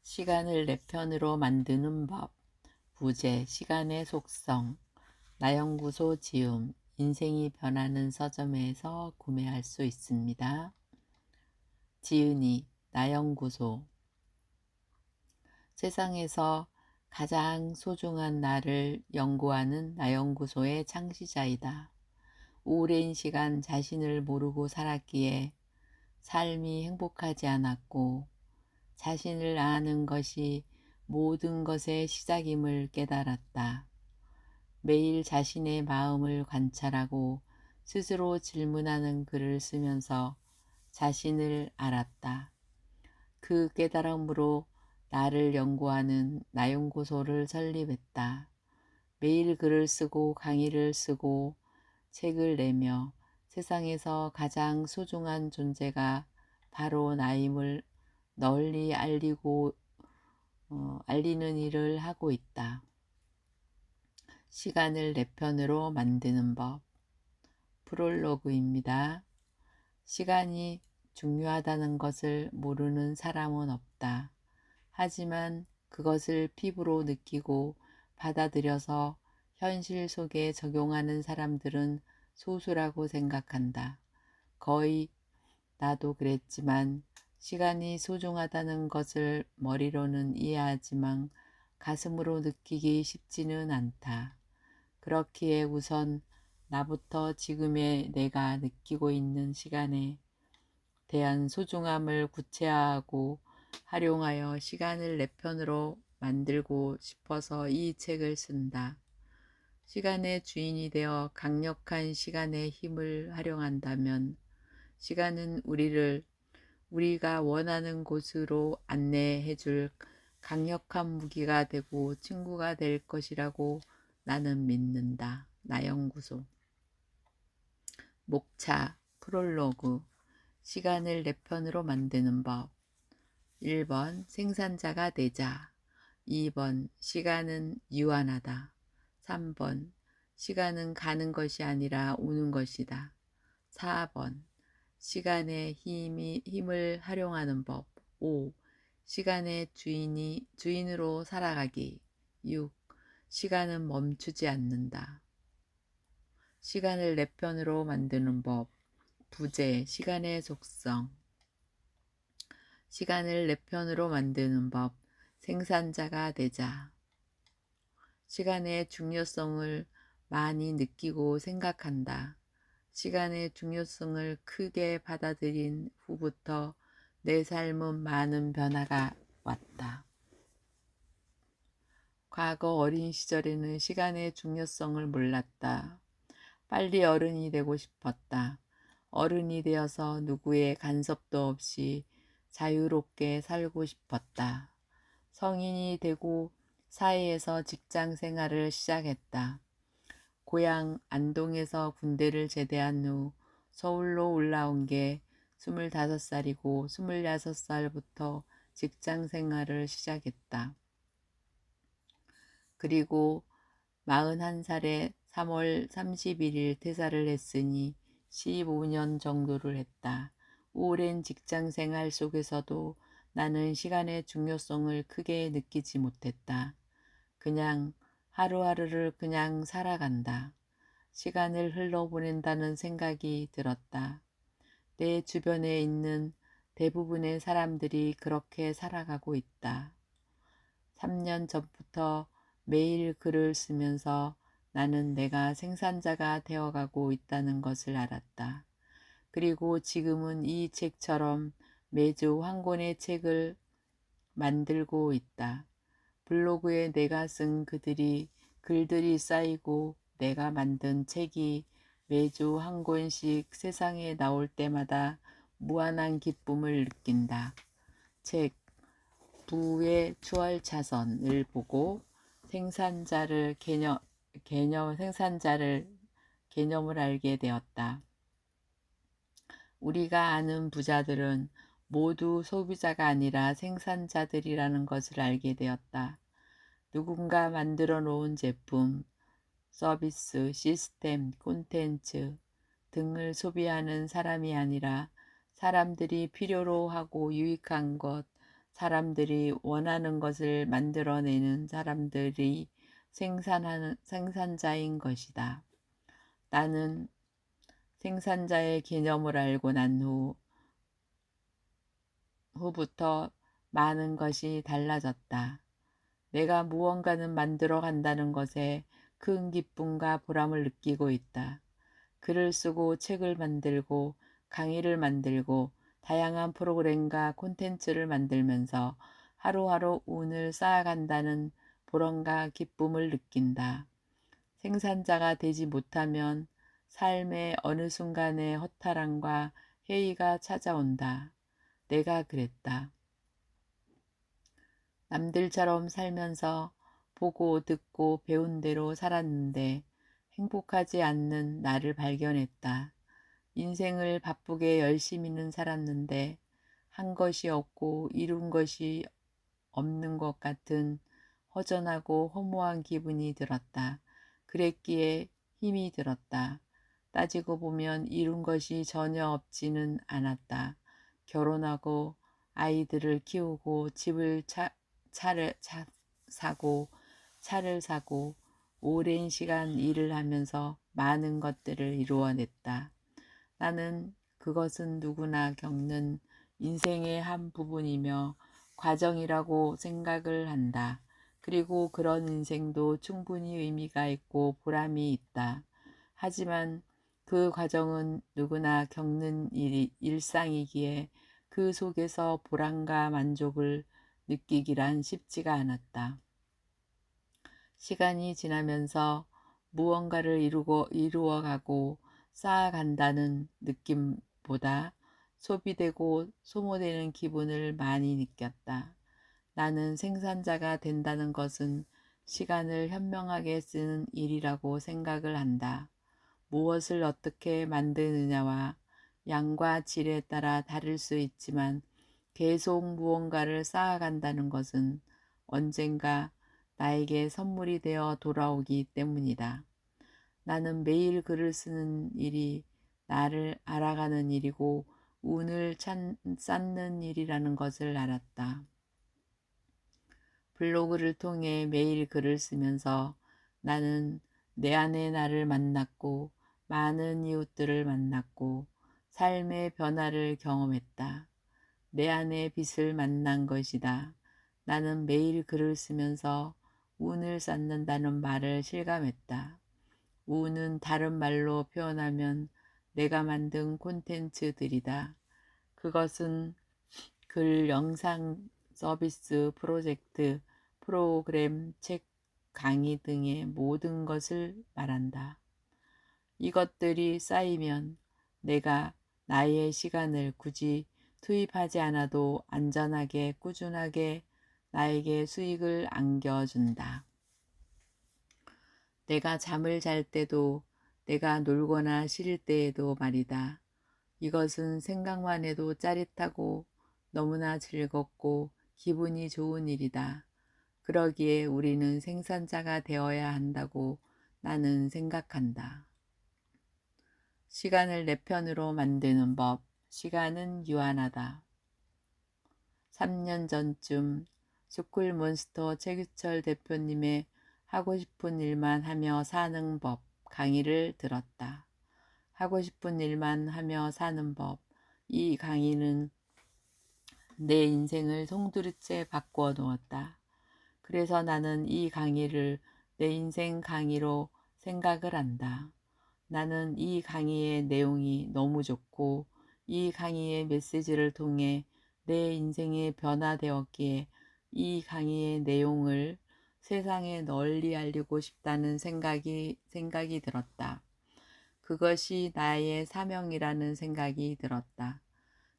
시간을 내 편으로 만드는 법. 부제, 시간의 속성. 나연구소 지음. 인생이 변하는 서점에서 구매할 수 있습니다. 지은이, 나연구소. 세상에서 가장 소중한 나를 연구하는 나연구소의 창시자이다. 오랜 시간 자신을 모르고 살았기에 삶이 행복하지 않았고, 자신을 아는 것이 모든 것의 시작임을 깨달았다. 매일 자신의 마음을 관찰하고 스스로 질문하는 글을 쓰면서 자신을 알았다. 그 깨달음으로 나를 연구하는 나연구소를 설립했다. 매일 글을 쓰고 강의를 쓰고 책을 내며 세상에서 가장 소중한 존재가 바로 나임을 널리 알리는 일을 하고 있다. 시간을 내 편으로 만드는 법. 프롤로그입니다. 시간이 중요하다는 것을 모르는 사람은 없다. 하지만 그것을 피부로 느끼고 받아들여서 현실 속에 적용하는 사람들은 소수라고 생각한다. 거의 나도 그랬지만 시간이 소중하다는 것을 머리로는 이해하지만 가슴으로 느끼기 쉽지는 않다. 그렇기에 우선 나부터 지금의 내가 느끼고 있는 시간에 대한 소중함을 구체화하고 활용하여 시간을 내 편으로 만들고 싶어서 이 책을 쓴다. 시간의 주인이 되어 강력한 시간의 힘을 활용한다면 시간은 우리가 원하는 곳으로 안내해 줄 강력한 무기가 되고 친구가 될 것이라고 나는 믿는다. 나연구소. 목차. 프롤로그. 시간을 내 편으로 만드는 법. 1번 생산자가 되자. 2번 시간은 유한하다. 3번 시간은 가는 것이 아니라 오는 것이다. 4번 시간의 힘을 활용하는 법. 5. 시간의 주인으로 살아가기. 6. 시간은 멈추지 않는다. 시간을 내 편으로 만드는 법. 부제, 시간의 속성. 시간을 내 편으로 만드는 법. 생산자가 되자. 시간의 중요성을 많이 느끼고 생각한다. 시간의 중요성을 크게 받아들인 후부터 내 삶은 많은 변화가 왔다. 과거 어린 시절에는 시간의 중요성을 몰랐다. 빨리 어른이 되고 싶었다. 어른이 되어서 누구의 간섭도 없이 자유롭게 살고 싶었다. 성인이 되고 사회에서 직장 생활을 시작했다. 고향 안동에서 군대를 제대한 후 서울로 올라온 게 25살이고 26살부터 직장 생활을 시작했다. 그리고 41살에 3월 31일 퇴사를 했으니 15년 정도를 했다. 오랜 직장 생활 속에서도 나는 시간의 중요성을 크게 느끼지 못했다. 그냥 하루하루를 그냥 살아간다. 시간을 흘러보낸다는 생각이 들었다. 내 주변에 있는 대부분의 사람들이 그렇게 살아가고 있다. 3년 전부터 매일 글을 쓰면서 나는 내가 생산자가 되어가고 있다는 것을 알았다. 그리고 지금은 이 책처럼 매주 한 권의 책을 만들고 있다. 블로그에 내가 쓴 글들이 쌓이고 내가 만든 책이 매주 한 권씩 세상에 나올 때마다 무한한 기쁨을 느낀다. 책 부의 추월차선을 보고 생산자를 개념을 알게 되었다. 우리가 아는 부자들은 모두 소비자가 아니라 생산자들이라는 것을 알게 되었다. 누군가 만들어 놓은 제품, 서비스, 시스템, 콘텐츠 등을 소비하는 사람이 아니라 사람들이 필요로 하고 유익한 것, 사람들이 원하는 것을 만들어내는 사람들이 생산자인 것이다. 나는 생산자의 개념을 알고 난 후부터 많은 것이 달라졌다. 내가 무언가는 만들어 간다는 것에 큰 기쁨과 보람을 느끼고 있다. 글을 쓰고 책을 만들고 강의를 만들고 다양한 프로그램과 콘텐츠를 만들면서 하루하루 운을 쌓아간다는 보람과 기쁨을 느낀다. 생산자가 되지 못하면 삶의 어느 순간에 허탈함과 회의가 찾아온다. 내가 그랬다. 남들처럼 살면서 보고 듣고 배운 대로 살았는데 행복하지 않는 나를 발견했다. 인생을 바쁘게 열심히는 살았는데 한 것이 없고 이룬 것이 없는 것 같은 허전하고 허무한 기분이 들었다. 그랬기에 힘이 들었다. 따지고 보면 이룬 것이 전혀 없지는 않았다. 결혼하고 아이들을 키우고 집을 사고 차를 사고 오랜 시간 일을 하면서 많은 것들을 이루어냈다. 나는 그것은 누구나 겪는 인생의 한 부분이며 과정이라고 생각을 한다. 그리고 그런 인생도 충분히 의미가 있고 보람이 있다. 하지만 그 과정은 누구나 겪는 일상이기에 그 속에서 보람과 만족을 느끼기란 쉽지가 않았다. 시간이 지나면서 무언가를 이루어가고 쌓아간다는 느낌보다 소비되고 소모되는 기분을 많이 느꼈다. 나는 생산자가 된다는 것은 시간을 현명하게 쓰는 일이라고 생각을 한다. 무엇을 어떻게 만드느냐와 양과 질에 따라 다를 수 있지만 계속 무언가를 쌓아간다는 것은 언젠가 나에게 선물이 되어 돌아오기 때문이다. 나는 매일 글을 쓰는 일이 나를 알아가는 일이고 운을 쌓는 일이라는 것을 알았다. 블로그를 통해 매일 글을 쓰면서 나는 내 안의 나를 만났고 많은 이웃들을 만났고 삶의 변화를 경험했다. 내 안의 빛을 만난 것이다. 나는 매일 글을 쓰면서 운을 쌓는다는 말을 실감했다. 운은 다른 말로 표현하면 내가 만든 콘텐츠들이다. 그것은 글, 영상, 서비스, 프로젝트, 프로그램, 책, 강의 등의 모든 것을 말한다. 이것들이 쌓이면 내가 나의 시간을 굳이 투입하지 않아도 안전하게 꾸준하게 나에게 수익을 안겨준다. 내가 잠을 잘 때도 내가 놀거나 쉴 때에도 말이다. 이것은 생각만 해도 짜릿하고 너무나 즐겁고 기분이 좋은 일이다. 그러기에 우리는 생산자가 되어야 한다고 나는 생각한다. 시간을 내 편으로 만드는 법. 시간은 유한하다. 3년 전쯤 스쿨몬스터 최규철 대표님의 하고 싶은 일만 하며 사는 법 강의를 들었다. 하고 싶은 일만 하며 사는 법. 이 강의는 내 인생을 송두리째 바꾸어 놓았다. 그래서 나는 이 강의를 내 인생 강의로 생각을 한다. 나는 이 강의의 내용이 너무 좋고 이 강의의 메시지를 통해 내 인생이 변화되었기에 이 강의의 내용을 세상에 널리 알리고 싶다는 생각이 들었다. 그것이 나의 사명이라는 생각이 들었다.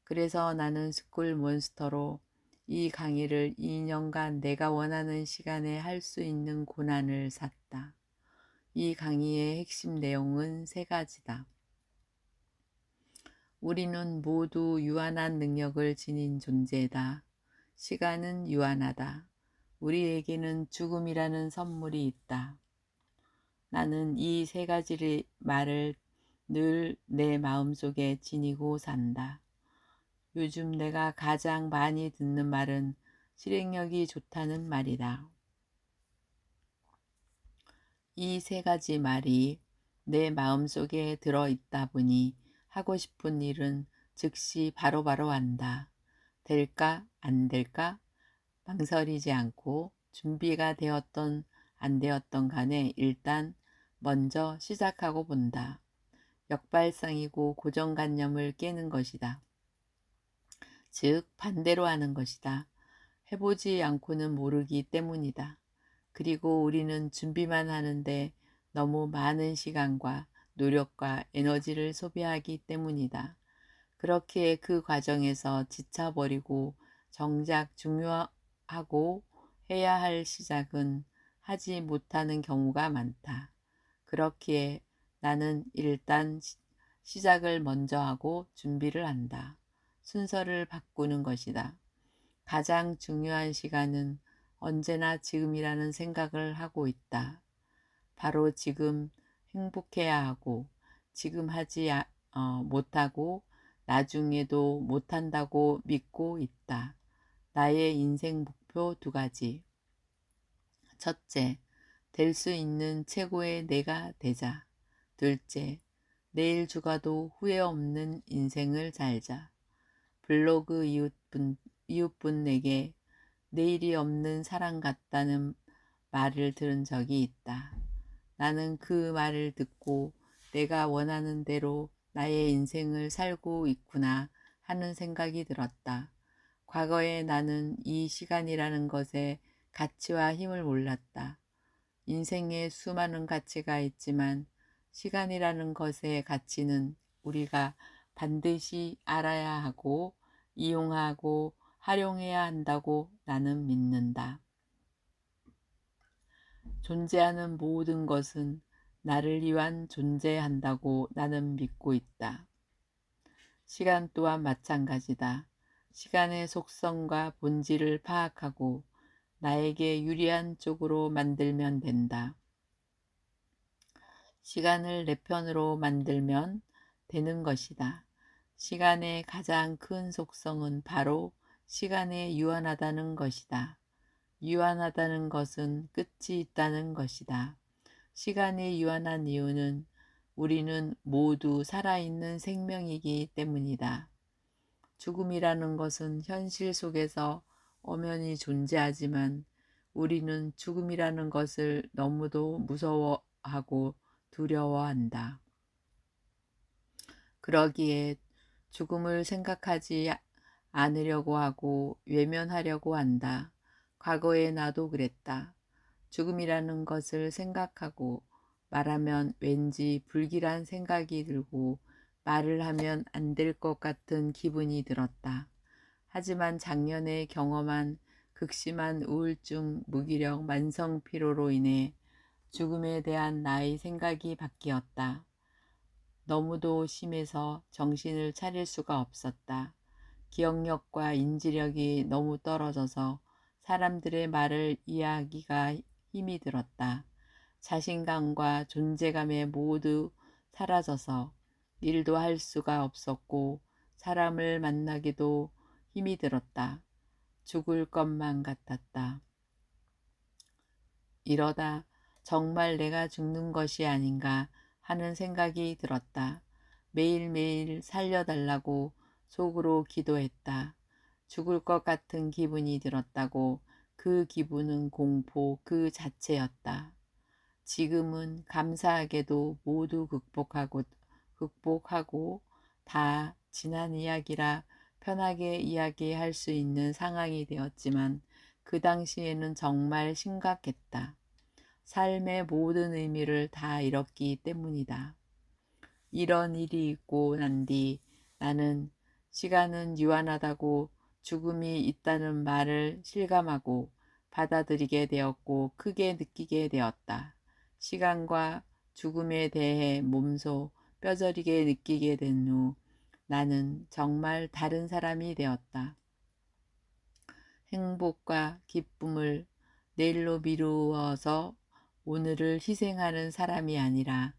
그래서 나는 스쿨 몬스터로 이 강의를 2년간 내가 원하는 시간에 할 수 있는 고난을 샀다. 이 강의의 핵심 내용은 3가지다. 우리는 모두 유한한 능력을 지닌 존재다. 시간은 유한하다. 우리에게는 죽음이라는 선물이 있다. 나는 이 3가지 말을 늘 내 마음속에 지니고 산다. 요즘 내가 가장 많이 듣는 말은 실행력이 좋다는 말이다. 이 세 가지 말이 내 마음속에 들어있다 보니 하고 싶은 일은 즉시 바로바로 한다. 될까 안 될까 망설이지 않고 준비가 되었던 안 되었던 간에 일단 먼저 시작하고 본다. 역발상이고 고정관념을 깨는 것이다. 즉 반대로 하는 것이다. 해보지 않고는 모르기 때문이다. 그리고 우리는 준비만 하는데 너무 많은 시간과 노력과 에너지를 소비하기 때문이다. 그렇게 그 과정에서 지쳐버리고 정작 중요하고 해야 할 시작은 하지 못하는 경우가 많다. 그렇기에 나는 일단 시작을 먼저 하고 준비를 한다. 순서를 바꾸는 것이다. 가장 중요한 시간은 언제나 지금이라는 생각을 하고 있다. 바로 지금 행복해야 하고 지금 하지 못하고 나중에도 못한다고 믿고 있다. 나의 인생 목표 2가지. 첫째, 될 수 있는 최고의 내가 되자. 둘째, 내일 죽어도 후회 없는 인생을 살자. 블로그 이웃분에게 내일이 없는 사람 같다는 말을 들은 적이 있다. 나는 그 말을 듣고 내가 원하는 대로 나의 인생을 살고 있구나 하는 생각이 들었다. 과거에 나는 이 시간이라는 것의 가치와 힘을 몰랐다. 인생에 수많은 가치가 있지만 시간이라는 것의 가치는 우리가 반드시 알아야 하고 이용하고 활용해야 한다고 나는 믿는다. 존재하는 모든 것은 나를 위한 존재한다고 나는 믿고 있다. 시간 또한 마찬가지다. 시간의 속성과 본질을 파악하고 나에게 유리한 쪽으로 만들면 된다. 시간을 내 편으로 만들면 되는 것이다. 시간의 가장 큰 속성은 바로 시간에 유한하다는 것이다. 유한하다는 것은 끝이 있다는 것이다. 시간이 유한한 이유는 우리는 모두 살아있는 생명이기 때문이다. 죽음이라는 것은 현실 속에서 엄연히 존재하지만 우리는 죽음이라는 것을 너무도 무서워하고 두려워한다. 그러기에 죽음을 생각하지 않으려고 하고 외면하려고 한다. 과거의 나도 그랬다. 죽음이라는 것을 생각하고 말하면 왠지 불길한 생각이 들고 말을 하면 안 될 것 같은 기분이 들었다. 하지만 작년에 경험한 극심한 우울증, 무기력, 만성 피로로 인해 죽음에 대한 나의 생각이 바뀌었다. 너무도 심해서 정신을 차릴 수가 없었다. 기억력과 인지력이 너무 떨어져서 사람들의 말을 이해하기가 힘이 들었다. 자신감과 존재감에 모두 사라져서 일도 할 수가 없었고 사람을 만나기도 힘이 들었다. 죽을 것만 같았다. 이러다 정말 내가 죽는 것이 아닌가 하는 생각이 들었다. 매일매일 살려달라고 속으로 기도했다. 죽을 것 같은 기분이 들었다고. 그 기분은 공포 그 자체였다. 지금은 감사하게도 모두 극복하고 다 지난 이야기라 편하게 이야기할 수 있는 상황이 되었지만 그 당시에는 정말 심각했다. 삶의 모든 의미를 다 잃었기 때문이다. 이런 일이 있고 난 뒤 나는 시간은 유한하다고 죽음이 있다는 말을 실감하고 받아들이게 되었고 크게 느끼게 되었다. 시간과 죽음에 대해 몸소 뼈저리게 느끼게 된 후 나는 정말 다른 사람이 되었다. 행복과 기쁨을 내일로 미루어서 오늘을 희생하는 사람이 아니라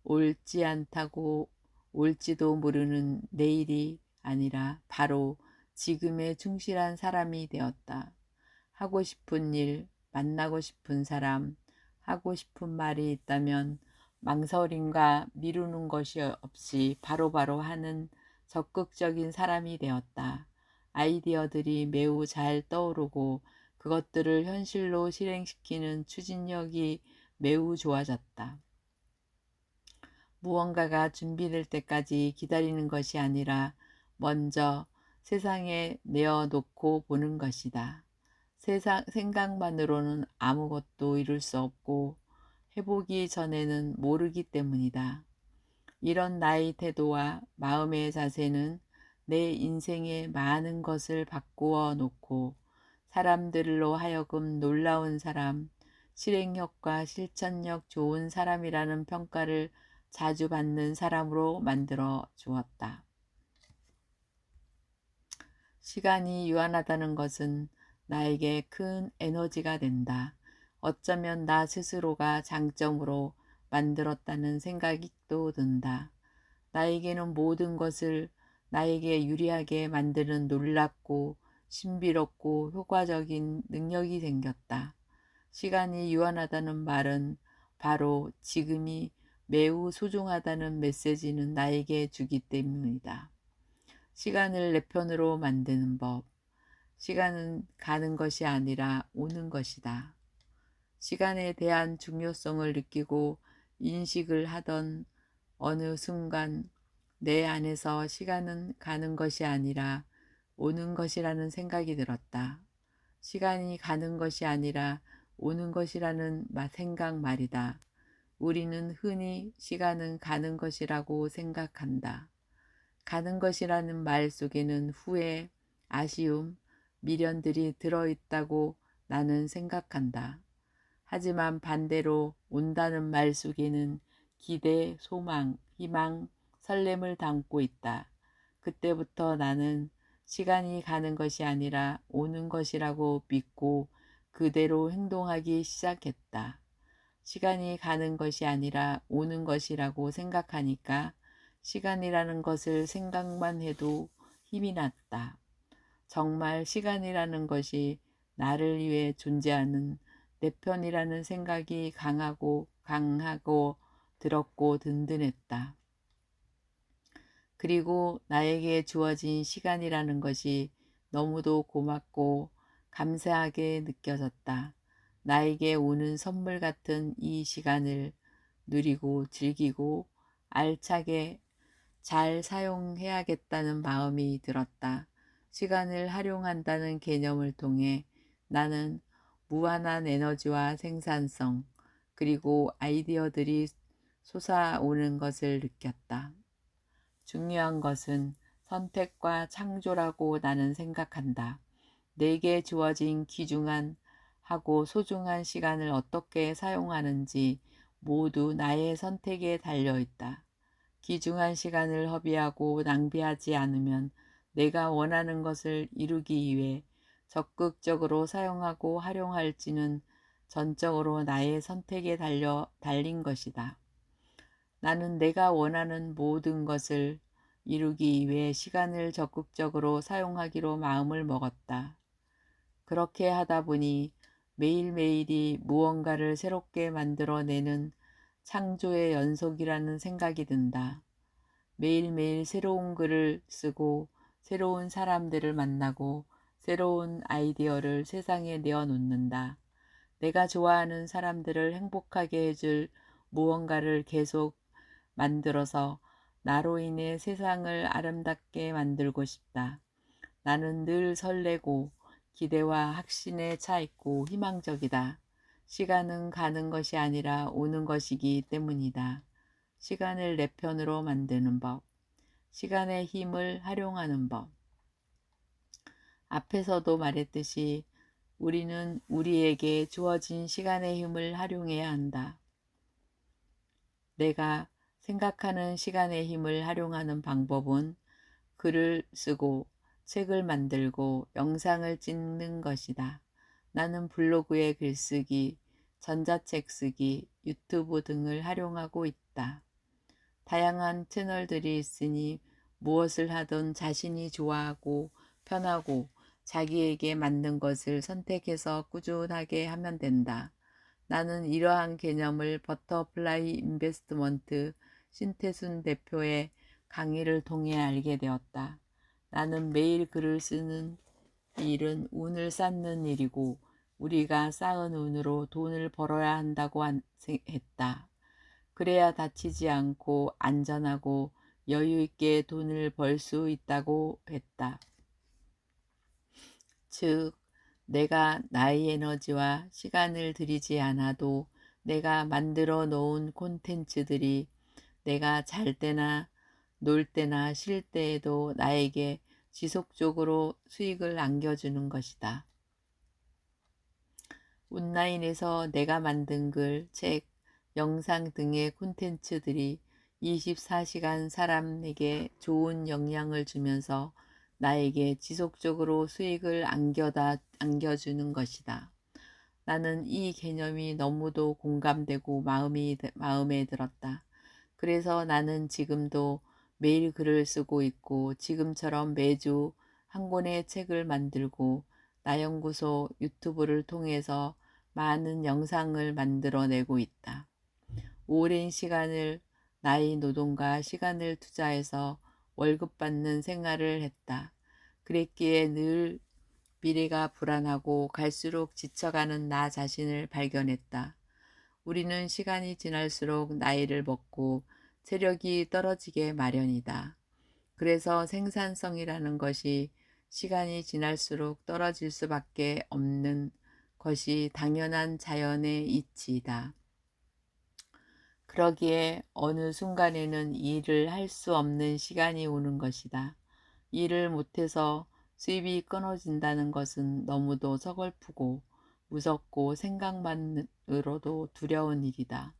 옳지 않다고 올지도 모르는 내일이 아니라 바로 지금에 충실한 사람이 되었다. 하고 싶은 일, 만나고 싶은 사람, 하고 싶은 말이 있다면 망설임과 미루는 것이 없이 바로바로 하는 적극적인 사람이 되었다. 아이디어들이 매우 잘 떠오르고 그것들을 현실로 실행시키는 추진력이 매우 좋아졌다. 무언가가 준비될 때까지 기다리는 것이 아니라 먼저 세상에 내어놓고 보는 것이다. 생각만으로는 아무것도 이룰 수 없고 해보기 전에는 모르기 때문이다. 이런 나의 태도와 마음의 자세는 내 인생의 많은 것을 바꾸어 놓고 사람들로 하여금 놀라운 사람, 실행력과 실천력 좋은 사람이라는 평가를 자주 받는 사람으로 만들어 주었다. 시간이 유한하다는 것은 나에게 큰 에너지가 된다. 어쩌면 나 스스로가 장점으로 만들었다는 생각이 또 든다. 나에게는 모든 것을 나에게 유리하게 만드는 놀랍고 신비롭고 효과적인 능력이 생겼다. 시간이 유한하다는 말은 바로 지금이 매우 소중하다는 메시지는 나에게 주기 때문이다. 시간을 내 편으로 만드는 법. 시간은 가는 것이 아니라 오는 것이다. 시간에 대한 중요성을 느끼고 인식을 하던 어느 순간 내 안에서 시간은 가는 것이 아니라 오는 것이라는 생각이 들었다. 시간이 가는 것이 아니라 오는 것이라는 생각 말이다. 우리는 흔히 시간은 가는 것이라고 생각한다. 가는 것이라는 말 속에는 후회, 아쉬움, 미련들이 들어있다고 나는 생각한다. 하지만 반대로 온다는 말 속에는 기대, 소망, 희망, 설렘을 담고 있다. 그때부터 나는 시간이 가는 것이 아니라 오는 것이라고 믿고 그대로 행동하기 시작했다. 시간이 가는 것이 아니라 오는 것이라고 생각하니까 시간이라는 것을 생각만 해도 힘이 났다. 정말 시간이라는 것이 나를 위해 존재하는 내 편이라는 생각이 강하고 들었고 든든했다. 그리고 나에게 주어진 시간이라는 것이 너무도 고맙고 감사하게 느껴졌다. 나에게 오는 선물 같은 이 시간을 누리고 즐기고 알차게 잘 사용해야겠다는 마음이 들었다. 시간을 활용한다는 개념을 통해 나는 무한한 에너지와 생산성 그리고 아이디어들이 솟아오는 것을 느꼈다. 중요한 것은 선택과 창조라고 나는 생각한다. 내게 주어진 귀중한 하고 소중한 시간을 어떻게 사용하는지 모두 나의 선택에 달려있다. 귀중한 시간을 허비하고 낭비하지 않으면 내가 원하는 것을 이루기 위해 적극적으로 사용하고 활용할지는 전적으로 나의 선택에 달린 것이다. 나는 내가 원하는 모든 것을 이루기 위해 시간을 적극적으로 사용하기로 마음을 먹었다. 그렇게 하다 보니 매일매일이 무언가를 새롭게 만들어내는 창조의 연속이라는 생각이 든다. 매일매일 새로운 글을 쓰고 새로운 사람들을 만나고 새로운 아이디어를 세상에 내어놓는다. 내가 좋아하는 사람들을 행복하게 해줄 무언가를 계속 만들어서 나로 인해 세상을 아름답게 만들고 싶다. 나는 늘 설레고 기대와 확신에 차 있고 희망적이다. 시간은 가는 것이 아니라 오는 것이기 때문이다. 시간을 내 편으로 만드는 법. 시간의 힘을 활용하는 법. 앞에서도 말했듯이 우리는 우리에게 주어진 시간의 힘을 활용해야 한다. 내가 생각하는 시간의 힘을 활용하는 방법은 글을 쓰고 책을 만들고 영상을 찍는 것이다. 나는 블로그에 글쓰기, 전자책 쓰기, 유튜브 등을 활용하고 있다. 다양한 채널들이 있으니 무엇을 하든 자신이 좋아하고 편하고 자기에게 맞는 것을 선택해서 꾸준하게 하면 된다. 나는 이러한 개념을 버터플라이 인베스트먼트 신태순 대표의 강의를 통해 알게 되었다. 나는 매일 글을 쓰는 일은 운을 쌓는 일이고 우리가 쌓은 운으로 돈을 벌어야 한다고 했다. 그래야 다치지 않고 안전하고 여유 있게 돈을 벌 수 있다고 했다. 즉, 내가 나의 에너지와 시간을 들이지 않아도 내가 만들어 놓은 콘텐츠들이 내가 잘 때나 놀 때나 쉴 때에도 나에게 지속적으로 수익을 안겨주는 것이다. 온라인에서 내가 만든 글, 책, 영상 등의 콘텐츠들이 24시간 사람에게 좋은 영향을 주면서 나에게 지속적으로 수익을 안겨주는 것이다. 나는 이 개념이 너무도 공감되고 마음에 들었다. 그래서 나는 지금도 매일 글을 쓰고 있고 지금처럼 매주 한 권의 책을 만들고 나연구소 유튜브를 통해서 많은 영상을 만들어내고 있다. 오랜 시간을 나의 노동과 시간을 투자해서 월급 받는 생활을 했다. 그랬기에 늘 미래가 불안하고 갈수록 지쳐가는 나 자신을 발견했다. 우리는 시간이 지날수록 나이를 먹고 체력이 떨어지게 마련이다. 그래서 생산성이라는 것이 시간이 지날수록 떨어질 수밖에 없는 것이 당연한 자연의 이치이다. 그러기에 어느 순간에는 일을 할 수 없는 시간이 오는 것이다. 일을 못해서 수입이 끊어진다는 것은 너무도 서글프고 무섭고 생각만으로도 두려운 일이다.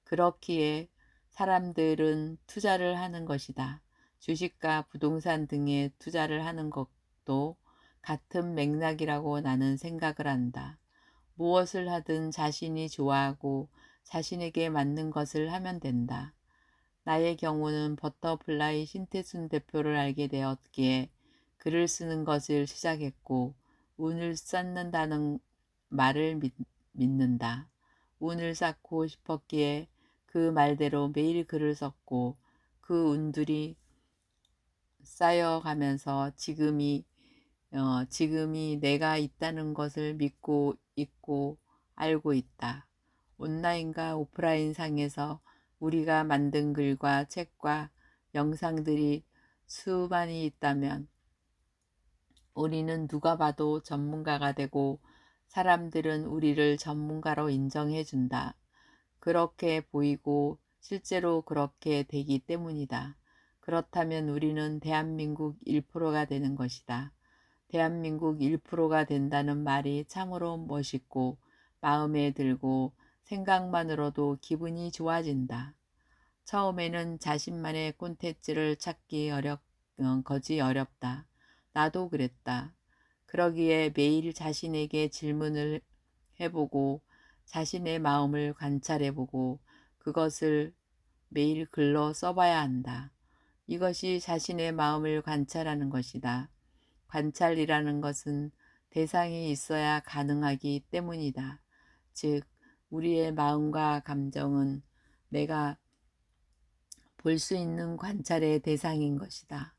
그렇기에 사람들은 투자를 하는 것이다. 주식과 부동산 등에 투자를 하는 것도 같은 맥락이라고 나는 생각을 한다. 무엇을 하든 자신이 좋아하고 자신에게 맞는 것을 하면 된다. 나의 경우는 버터플라이 신태순 대표를 알게 되었기에 글을 쓰는 것을 시작했고 운을 쌓는다는 말을 믿는다. 운을 쌓고 싶었기에 그 말대로 매일 글을 썼고 그 운들이 쌓여가면서 지금이 내가 있다는 것을 믿고 있고 알고 있다. 온라인과 오프라인 상에서 우리가 만든 글과 책과 영상들이 수많이 있다면 우리는 누가 봐도 전문가가 되고 사람들은 우리를 전문가로 인정해 준다. 그렇게 보이고 실제로 그렇게 되기 때문이다. 그렇다면 우리는 대한민국 1%가 되는 것이다. 대한민국 1%가 된다는 말이 참으로 멋있고 마음에 들고 생각만으로도 기분이 좋아진다. 처음에는 자신만의 콘텐츠를 찾기 거지 어렵다. 나도 그랬다. 그러기에 매일 자신에게 질문을 해보고 자신의 마음을 관찰해보고 그것을 매일 글로 써봐야 한다. 이것이 자신의 마음을 관찰하는 것이다. 관찰이라는 것은 대상이 있어야 가능하기 때문이다. 즉, 우리의 마음과 감정은 내가 볼 수 있는 관찰의 대상인 것이다.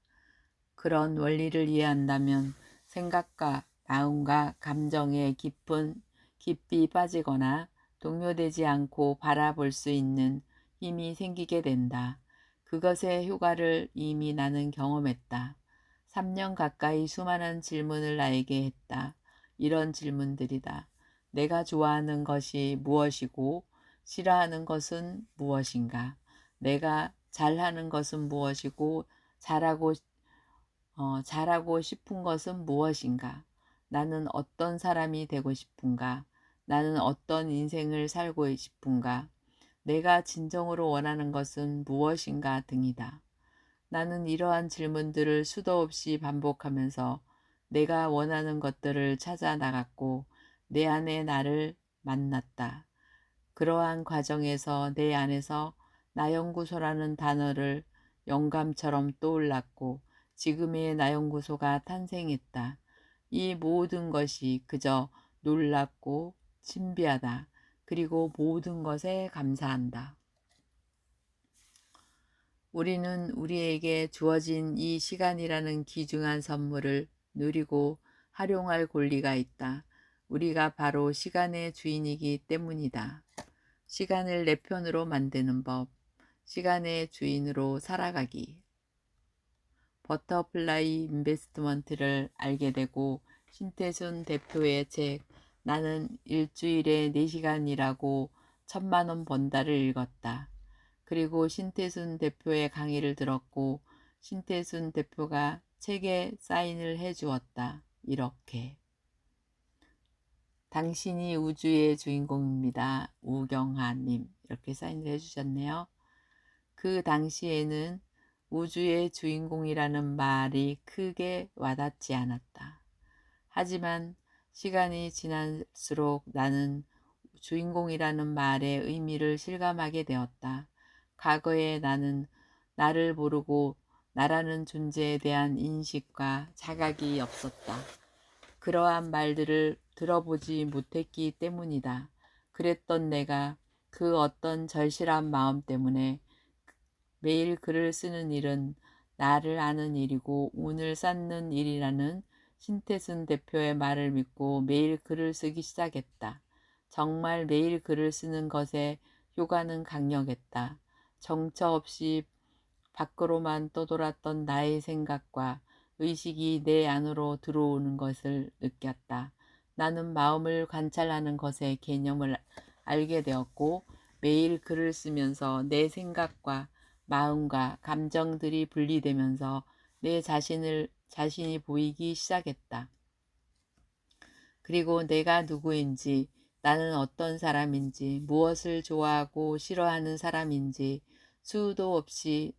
그런 원리를 이해한다면 생각과 마음과 감정에 깊이 빠지거나 동요되지 않고 바라볼 수 있는 힘이 생기게 된다. 그것의 효과를 이미 나는 경험했다. 3년 가까이 수많은 질문을 나에게 했다. 이런 질문들이다. 내가 좋아하는 것이 무엇이고 싫어하는 것은 무엇인가? 내가 잘하는 것은 무엇이고 잘하고 싶은 것은 무엇인가? 나는 어떤 사람이 되고 싶은가? 나는 어떤 인생을 살고 싶은가? 내가 진정으로 원하는 것은 무엇인가 등이다. 나는 이러한 질문들을 수도 없이 반복하면서 내가 원하는 것들을 찾아 나갔고 내 안의 나를 만났다. 그러한 과정에서 내 안에서 나연구소라는 단어를 영감처럼 떠올랐고 지금의 나연구소가 탄생했다. 이 모든 것이 그저 놀랍고 신비하다. 그리고 모든 것에 감사한다. 우리는 우리에게 주어진 이 시간이라는 귀중한 선물을 누리고 활용할 권리가 있다. 우리가 바로 시간의 주인이기 때문이다. 시간을 내 편으로 만드는 법, 시간의 주인으로 살아가기. 버터플라이 인베스트먼트를 알게 되고 신태순 대표의 책 나는 일주일에 4시간 일하고 1,000만 원 번다를 읽었다. 그리고 신태순 대표의 강의를 들었고 신태순 대표가 책에 사인을 해 주었다. 이렇게. 당신이 우주의 주인공입니다. 우경하님. 이렇게 사인을 해주셨네요. 그 당시에는 우주의 주인공이라는 말이 크게 와닿지 않았다. 하지만 시간이 지날수록 나는 주인공이라는 말의 의미를 실감하게 되었다. 과거에 나는 나를 모르고 나라는 존재에 대한 인식과 자각이 없었다. 그러한 말들을 들어보지 못했기 때문이다. 그랬던 내가 그 어떤 절실한 마음 때문에 매일 글을 쓰는 일은 나를 아는 일이고 운을 쌓는 일이라는 신태순 대표의 말을 믿고 매일 글을 쓰기 시작했다. 정말 매일 글을 쓰는 것에 효과는 강력했다. 정처 없이 밖으로만 떠돌았던 나의 생각과 의식이 내 안으로 들어오는 것을 느꼈다. 나는 마음을 관찰하는 것의 개념을 알게 되었고 매일 글을 쓰면서 내 생각과 마음과 감정들이 분리되면서 내 자신이 보이기 시작했다. 그리고 내가 누구인지, 나는 어떤 사람인지, 무엇을 좋아하고 싫어하는 사람인지 수도 없이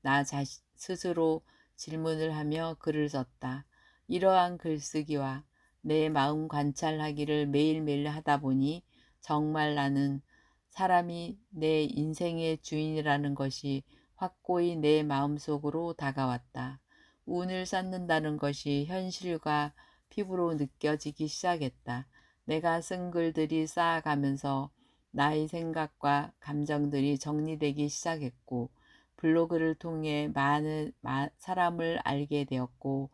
스스로 질문을 하며 글을 썼다. 이러한 글쓰기와 내 마음 관찰하기를 매일매일 하다 보니 정말 나는 사람이 내 인생의 주인이라는 것이 확고히 내 마음속으로 다가왔다. 운을 쌓는다는 것이 현실과 피부로 느껴지기 시작했다. 내가 쓴 글들이 쌓아가면서 나의 생각과 감정들이 정리되기 시작했고 블로그를 통해 많은 사람을 알게 되었고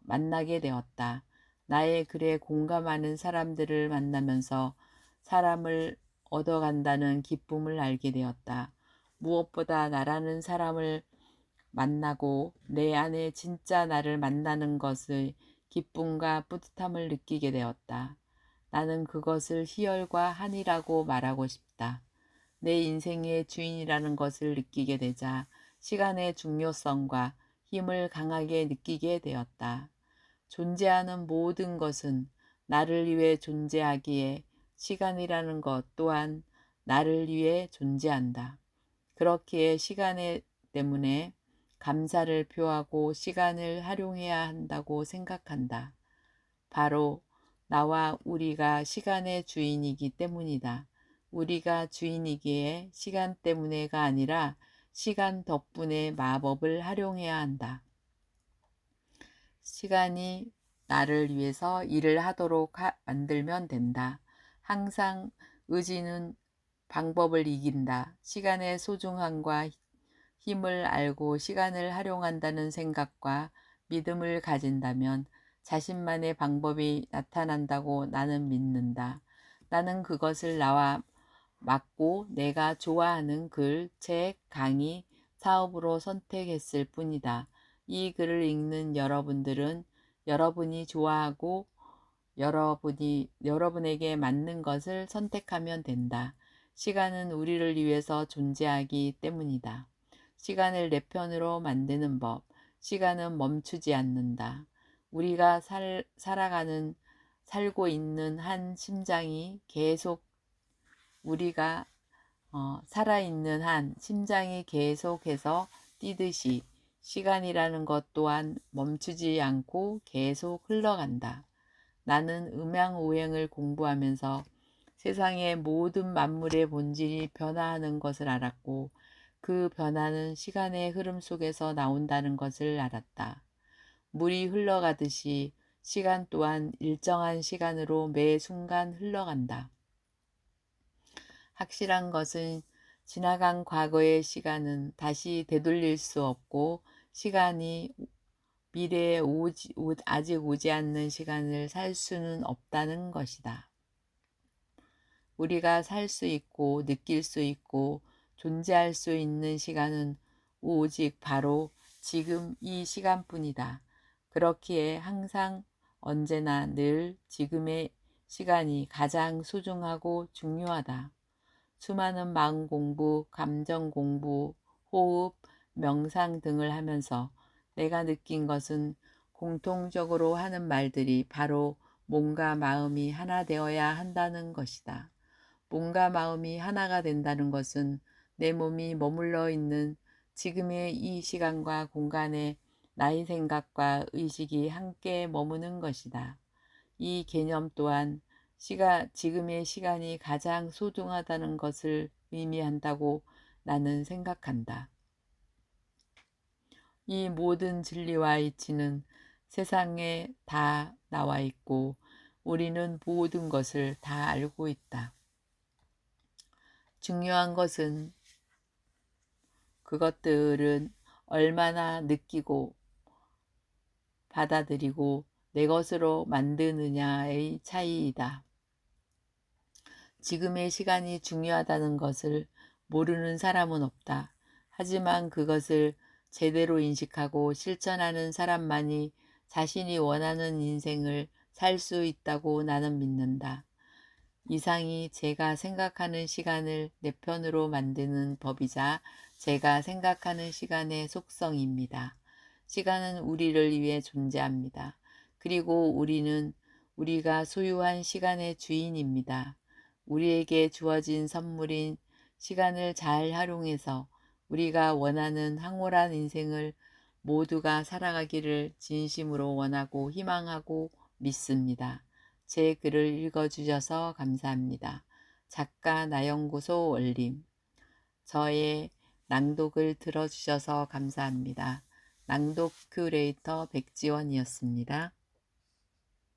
만나게 되었다. 나의 글에 공감하는 사람들을 만나면서 사람을 얻어간다는 기쁨을 알게 되었다. 무엇보다 나라는 사람을 만나고 내 안에 진짜 나를 만나는 것의 기쁨과 뿌듯함을 느끼게 되었다. 나는 그것을 희열과 한이라고 말하고 싶다. 내 인생의 주인이라는 것을 느끼게 되자 시간의 중요성과 힘을 강하게 느끼게 되었다. 존재하는 모든 것은 나를 위해 존재하기에 시간이라는 것 또한 나를 위해 존재한다. 그렇기에 시간 때문에 감사를 표하고 시간을 활용해야 한다고 생각한다. 바로 나와 우리가 시간의 주인이기 때문이다. 우리가 주인이기에 시간 때문에가 아니라 시간 덕분에 마법을 활용해야 한다. 시간이 나를 위해서 일을 하도록 만들면 된다. 항상 의지는 방법을 이긴다. 시간의 소중함과 힘을 알고 시간을 활용한다는 생각과 믿음을 가진다면 자신만의 방법이 나타난다고 나는 믿는다. 나는 그것을 나와 맞고 내가 좋아하는 글, 책, 강의, 사업으로 선택했을 뿐이다. 이 글을 읽는 여러분들은 여러분이 좋아하고 여러분에게 맞는 것을 선택하면 된다. 시간은 우리를 위해서 존재하기 때문이다. 시간을 내 편으로 만드는 법. 시간은 멈추지 않는다. 우리가 살고 있는 한 심장이 계속 우리가 살아있는 한 심장이 계속해서 뛰듯이 시간이라는 것 또한 멈추지 않고 계속 흘러간다. 나는 음양오행을 공부하면서 세상의 모든 만물의 본질이 변화하는 것을 알았고 그 변화는 시간의 흐름 속에서 나온다는 것을 알았다. 물이 흘러가듯이 시간 또한 일정한 시간으로 매 순간 흘러간다. 확실한 것은 지나간 과거의 시간은 다시 되돌릴 수 없고 시간이 미래에 아직 오지 않는 시간을 살 수는 없다는 것이다. 우리가 살 수 있고 느낄 수 있고 존재할 수 있는 시간은 오직 바로 지금 이 시간뿐이다. 그렇기에 항상 언제나 늘 지금의 시간이 가장 소중하고 중요하다. 수많은 마음 공부, 감정 공부, 호흡, 명상 등을 하면서 내가 느낀 것은 공통적으로 하는 말들이 바로 몸과 마음이 하나 되어야 한다는 것이다. 몸과 마음이 하나가 된다는 것은 내 몸이 머물러 있는 지금의 이 시간과 공간에 나의 생각과 의식이 함께 머무는 것이다. 이 개념 또한 지금의 시간이 가장 소중하다는 것을 의미한다고 나는 생각한다. 이 모든 진리와 이치는 세상에 다 나와 있고 우리는 모든 것을 다 알고 있다. 중요한 것은 그것들은 얼마나 느끼고 받아들이고 내 것으로 만드느냐의 차이이다. 지금의 시간이 중요하다는 것을 모르는 사람은 없다. 하지만 그것을 제대로 인식하고 실천하는 사람만이 자신이 원하는 인생을 살 수 있다고 나는 믿는다. 이상이 제가 생각하는 시간을 내 편으로 만드는 법이자 제가 생각하는 시간의 속성입니다. 시간은 우리를 위해 존재합니다. 그리고 우리는 우리가 소유한 시간의 주인입니다. 우리에게 주어진 선물인 시간을 잘 활용해서 우리가 원하는 황홀한 인생을 모두가 살아가기를 진심으로 원하고 희망하고 믿습니다. 제 글을 읽어주셔서 감사합니다. 작가 나연구소 올림. 저의 낭독을 들어주셔서 감사합니다. 낭독 큐레이터 백지원이었습니다.